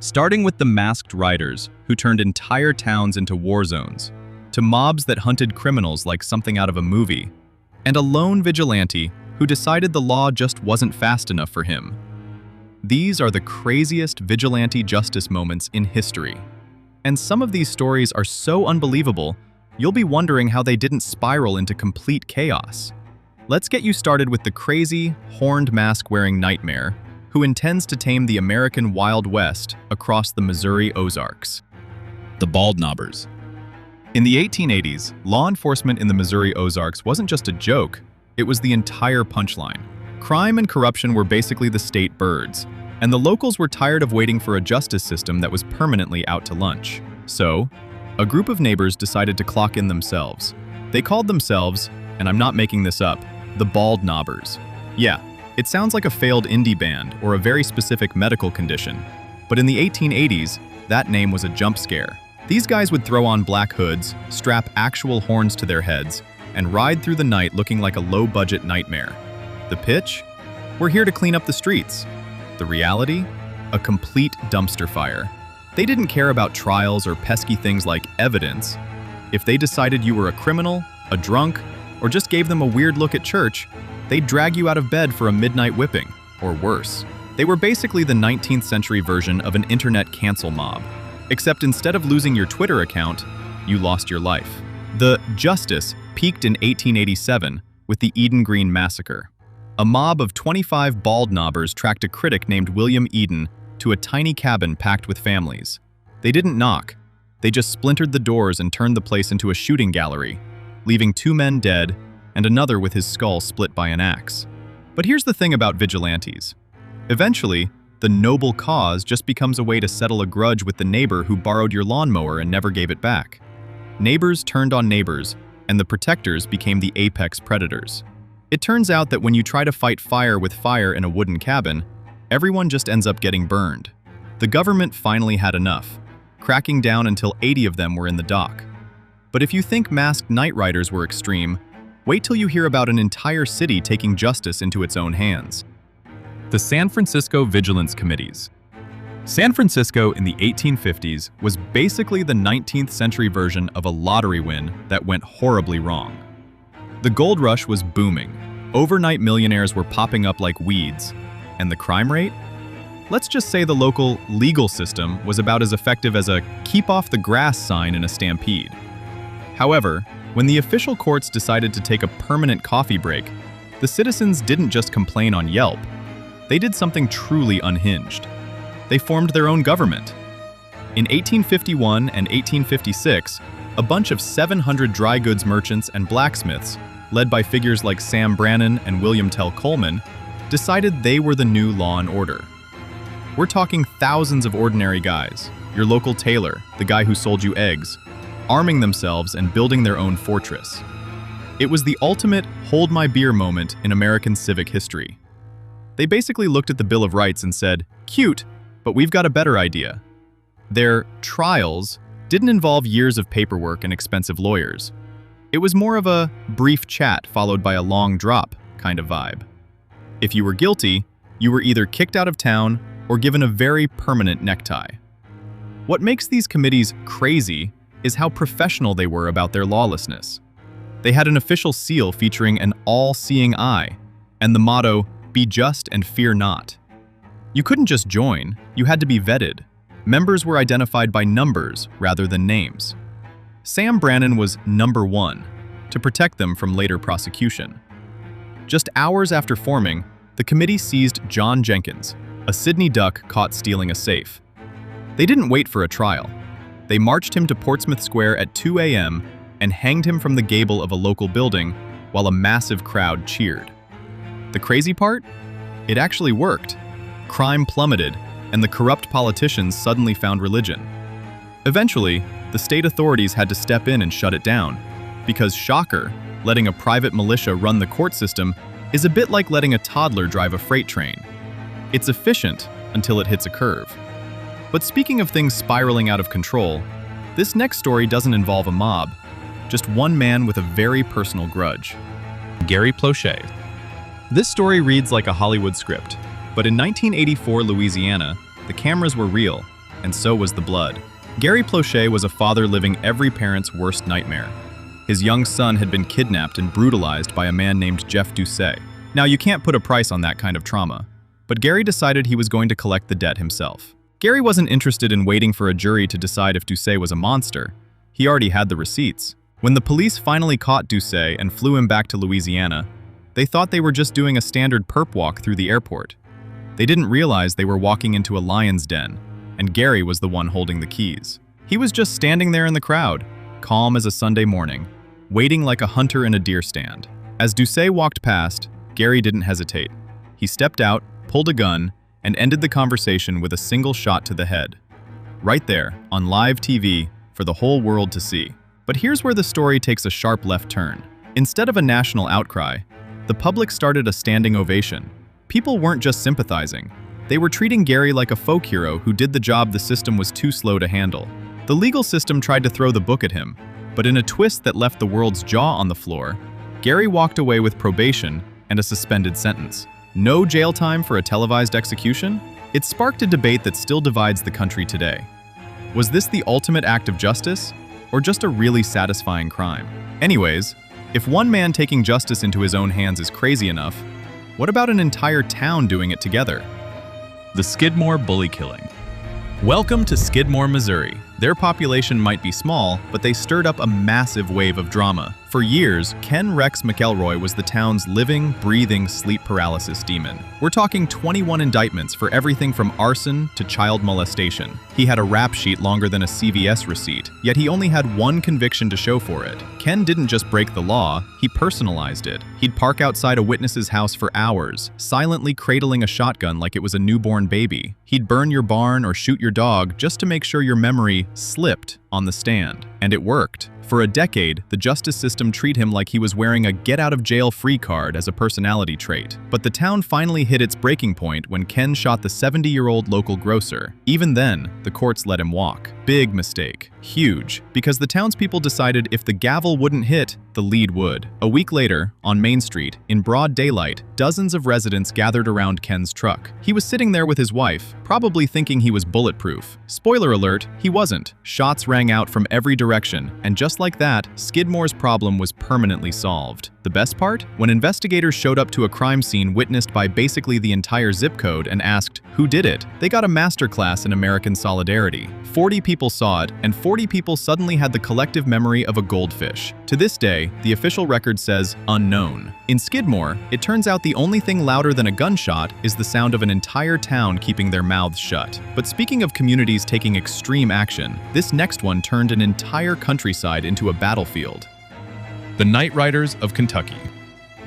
Starting with the masked riders, who turned entire towns into war zones, to mobs that hunted criminals like something out of a movie, and a lone vigilante who decided the law just wasn't fast enough for him. These are the craziest vigilante justice moments in history. And some of these stories are so unbelievable, you'll be wondering how they didn't spiral into complete chaos. Let's get you started with the crazy, horned mask-wearing nightmare who intends to tame the American Wild West across the Missouri Ozarks. The Bald Knobbers. In the 1880s, law enforcement in the Missouri Ozarks wasn't just a joke, it was the entire punchline. Crime and corruption were basically the state birds, and the locals were tired of waiting for a justice system that was permanently out to lunch. So, a group of neighbors decided to clock in themselves. They called themselves, and I'm not making this up, the Bald Knobbers. Yeah, it sounds like a failed indie band or a very specific medical condition, but in the 1880s, that name was a jump scare. These guys would throw on black hoods, strap actual horns to their heads, and ride through the night looking like a low-budget nightmare. The pitch? We're here to clean up the streets. The reality? A complete dumpster fire. They didn't care about trials or pesky things like evidence. If they decided you were a criminal, a drunk, or just gave them a weird look at church, they'd drag you out of bed for a midnight whipping, or worse. They were basically the 19th century version of an internet cancel mob. Except instead of losing your Twitter account, you lost your life. The justice peaked in 1887 with the Eden Green Massacre. A mob of 25 bald knobbers tracked a critic named William Eden to a tiny cabin packed with families. They didn't knock. They just splintered the doors and turned the place into a shooting gallery, leaving 2 men dead and another with his skull split by an axe. But here's the thing about vigilantes. Eventually, the noble cause just becomes a way to settle a grudge with the neighbor who borrowed your lawnmower and never gave it back. Neighbors turned on neighbors, and the protectors became the apex predators. It turns out that when you try to fight fire with fire in a wooden cabin, everyone just ends up getting burned. The government finally had enough, cracking down until 80 of them were in the dock. But if you think masked night riders were extreme, wait till you hear about an entire city taking justice into its own hands. The San Francisco Vigilance Committees. San Francisco in the 1850s was basically the 19th century version of a lottery win that went horribly wrong. The gold rush was booming. Overnight millionaires were popping up like weeds. And the crime rate? Let's just say the local legal system was about as effective as a "keep off the grass" sign in a stampede. However, when the official courts decided to take a permanent coffee break, the citizens didn't just complain on Yelp. They did something truly unhinged. They formed their own government. In 1851 and 1856, a bunch of 700 dry goods merchants and blacksmiths, led by figures like Sam Brannan and William Tell Coleman, decided they were the new law and order. We're talking thousands of ordinary guys, your local tailor, the guy who sold you eggs, arming themselves and building their own fortress. It was the ultimate hold my beer moment in American civic history. They basically looked at the Bill of Rights and said, "Cute, but we've got a better idea." Their trials didn't involve years of paperwork and expensive lawyers. It was more of a brief chat followed by a long drop kind of vibe. If you were guilty, you were either kicked out of town or given a very permanent necktie. What makes these committees crazy is how professional they were about their lawlessness. They had an official seal featuring an all-seeing eye and the motto, "Be just and fear not." You couldn't just join, you had to be vetted. Members were identified by numbers rather than names. Sam Brannan was number 1, to protect them from later prosecution. Just hours after forming, the committee seized John Jenkins, a Sydney duck caught stealing a safe. They didn't wait for a trial. They marched him to Portsmouth Square at 2 a.m. and hanged him from the gable of a local building while a massive crowd cheered. The crazy part? It actually worked. Crime plummeted, and the corrupt politicians suddenly found religion. Eventually, the state authorities had to step in and shut it down, because shocker, letting a private militia run the court system is a bit like letting a toddler drive a freight train. It's efficient until it hits a curve. But speaking of things spiraling out of control, this next story doesn't involve a mob, just one man with a very personal grudge. Gary Plauché. This story reads like a Hollywood script, but in 1984 Louisiana, the cameras were real, and so was the blood. Gary Plauché was a father living every parent's worst nightmare. His young son had been kidnapped and brutalized by a man named Jeff Doucet. Now, you can't put a price on that kind of trauma, but Gary decided he was going to collect the debt himself. Gary wasn't interested in waiting for a jury to decide if Doucet was a monster. He already had the receipts. When the police finally caught Doucet and flew him back to Louisiana, they thought they were just doing a standard perp walk through the airport. They didn't realize they were walking into a lion's den, and Gary was the one holding the keys. He was just standing there in the crowd, calm as a Sunday morning, waiting like a hunter in a deer stand. As Doucet walked past, Gary didn't hesitate. He stepped out, pulled a gun, and ended the conversation with a single shot to the head. Right there, on live TV, for the whole world to see. But here's where the story takes a sharp left turn. Instead of a national outcry, the public started a standing ovation. People weren't just sympathizing. They were treating Gary like a folk hero who did the job the system was too slow to handle. The legal system tried to throw the book at him, but in a twist that left the world's jaw on the floor, Gary walked away with probation and a suspended sentence. No jail time for a televised execution? It sparked a debate that still divides the country today. Was this the ultimate act of justice, or just a really satisfying crime? Anyways, if one man taking justice into his own hands is crazy enough, what about an entire town doing it together? The Skidmore bully killing. Welcome to Skidmore, Missouri. Their population might be small, but they stirred up a massive wave of drama. For years, Ken Rex McElroy was the town's living, breathing sleep paralysis demon. We're talking 21 indictments for everything from arson to child molestation. He had a rap sheet longer than a CVS receipt, yet he only had one conviction to show for it. Ken didn't just break the law, he personalized it. He'd park outside a witness's house for hours, silently cradling a shotgun like it was a newborn baby. He'd burn your barn or shoot your dog just to make sure your memory slipped on the stand. And it worked. For a decade, the justice system treated him like he was wearing a get-out-of-jail-free card as a personality trait. But the town finally hit its breaking point when Ken shot the 70-year-old local grocer. Even then, the courts let him walk. Big mistake. Huge. Because the townspeople decided if the gavel wouldn't hit, the lead would. A week later, on Main Street, in broad daylight, dozens of residents gathered around Ken's truck. He was sitting there with his wife, probably thinking he was bulletproof. Spoiler alert, he wasn't. Shots rang out from every direction, and just like that, Skidmore's problem was permanently solved. The best part? When investigators showed up to a crime scene witnessed by basically the entire zip code and asked, who did it? They got a masterclass in American solidarity. 40 people saw it, and 40 people suddenly had the collective memory of a goldfish. To this day, the official record says unknown. In Skidmore, it turns out the only thing louder than a gunshot is the sound of an entire town keeping their mouths shut. But speaking of communities taking extreme action, this next one turned an entire countryside into a battlefield. The Night Riders of Kentucky.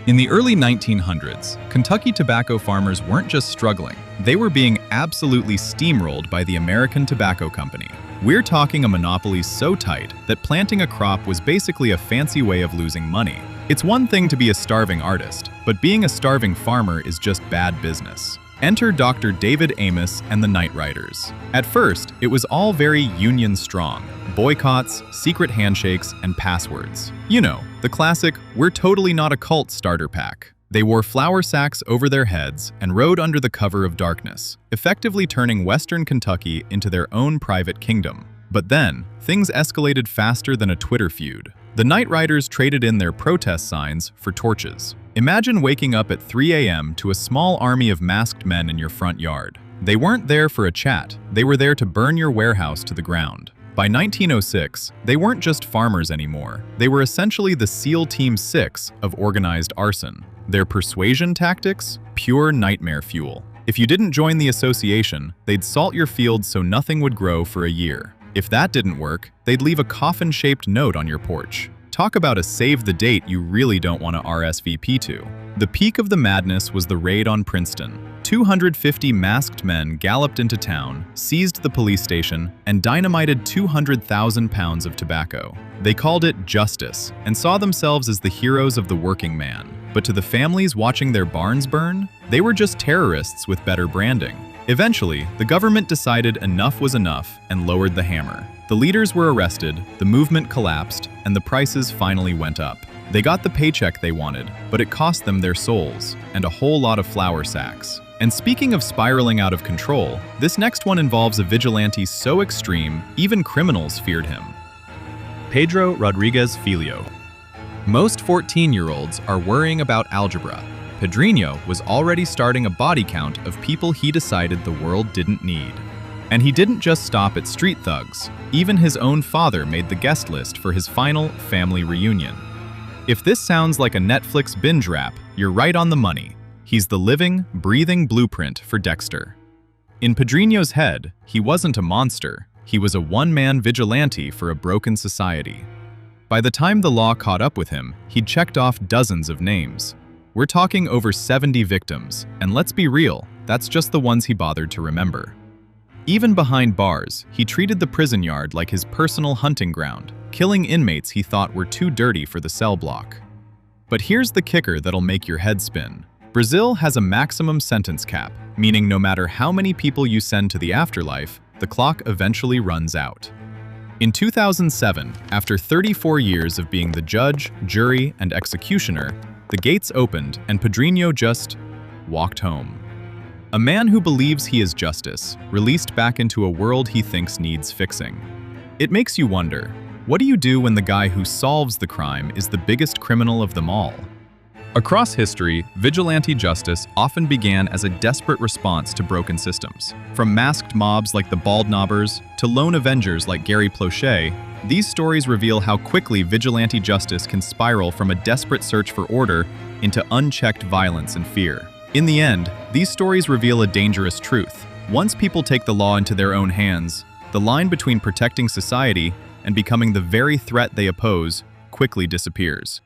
In the early 1900s, Kentucky tobacco farmers weren't just struggling, they were being absolutely steamrolled by the American Tobacco Company. We're talking a monopoly so tight that planting a crop was basically a fancy way of losing money. It's one thing to be a starving artist, but being a starving farmer is just bad business. Enter Dr. David Amos and the Night Riders. At first, it was all very union strong. Boycotts, secret handshakes, and passwords. You know, the classic, we're totally not a cult starter pack. They wore flour sacks over their heads and rode under the cover of darkness, effectively turning Western Kentucky into their own private kingdom. But then, things escalated faster than a Twitter feud. The Night Riders traded in their protest signs for torches. Imagine waking up at 3 a.m. to a small army of masked men in your front yard. They weren't there for a chat, they were there to burn your warehouse to the ground. By 1906, they weren't just farmers anymore. They were essentially the SEAL Team 6 of organized arson. Their persuasion tactics? Pure nightmare fuel. If you didn't join the association, they'd salt your fields so nothing would grow for a year. If that didn't work, they'd leave a coffin-shaped note on your porch. Talk about a save-the-date you really don't want to RSVP to. The peak of the madness was the raid on Princeton. 250 masked men galloped into town, seized the police station, and dynamited 200,000 pounds of tobacco. They called it justice, and saw themselves as the heroes of the working man. But to the families watching their barns burn, they were just terrorists with better branding. Eventually, the government decided enough was enough and lowered the hammer. The leaders were arrested, the movement collapsed, and the prices finally went up. They got the paycheck they wanted, but it cost them their souls and a whole lot of flour sacks. And speaking of spiraling out of control, this next one involves a vigilante so extreme, even criminals feared him. Pedro Rodrigues Filho. Most 14-year-olds are worrying about algebra. Pedro was already starting a body count of people he decided the world didn't need. And he didn't just stop at street thugs. Even his own father made the guest list for his final family reunion. If this sounds like a Netflix binge wrap, you're right on the money. He's the living, breathing blueprint for Dexter. In Pedro's head, he wasn't a monster. He was a one-man vigilante for a broken society. By the time the law caught up with him, he'd checked off dozens of names. We're talking over 70 victims, and let's be real, that's just the ones he bothered to remember. Even behind bars, he treated the prison yard like his personal hunting ground, killing inmates he thought were too dirty for the cell block. But here's the kicker that'll make your head spin. Brazil has a maximum sentence cap, meaning no matter how many people you send to the afterlife, the clock eventually runs out. In 2007, after 34 years of being the judge, jury, and executioner, the gates opened and Pedro just walked home. A man who believes he is justice, released back into a world he thinks needs fixing. It makes you wonder, what do you do when the guy who solves the crime is the biggest criminal of them all? Across history, vigilante justice often began as a desperate response to broken systems. From masked mobs like the Bald Knobbers to lone avengers like Gary Plauché, these stories reveal how quickly vigilante justice can spiral from a desperate search for order into unchecked violence and fear. In the end, these stories reveal a dangerous truth. Once people take the law into their own hands, the line between protecting society and becoming the very threat they oppose quickly disappears.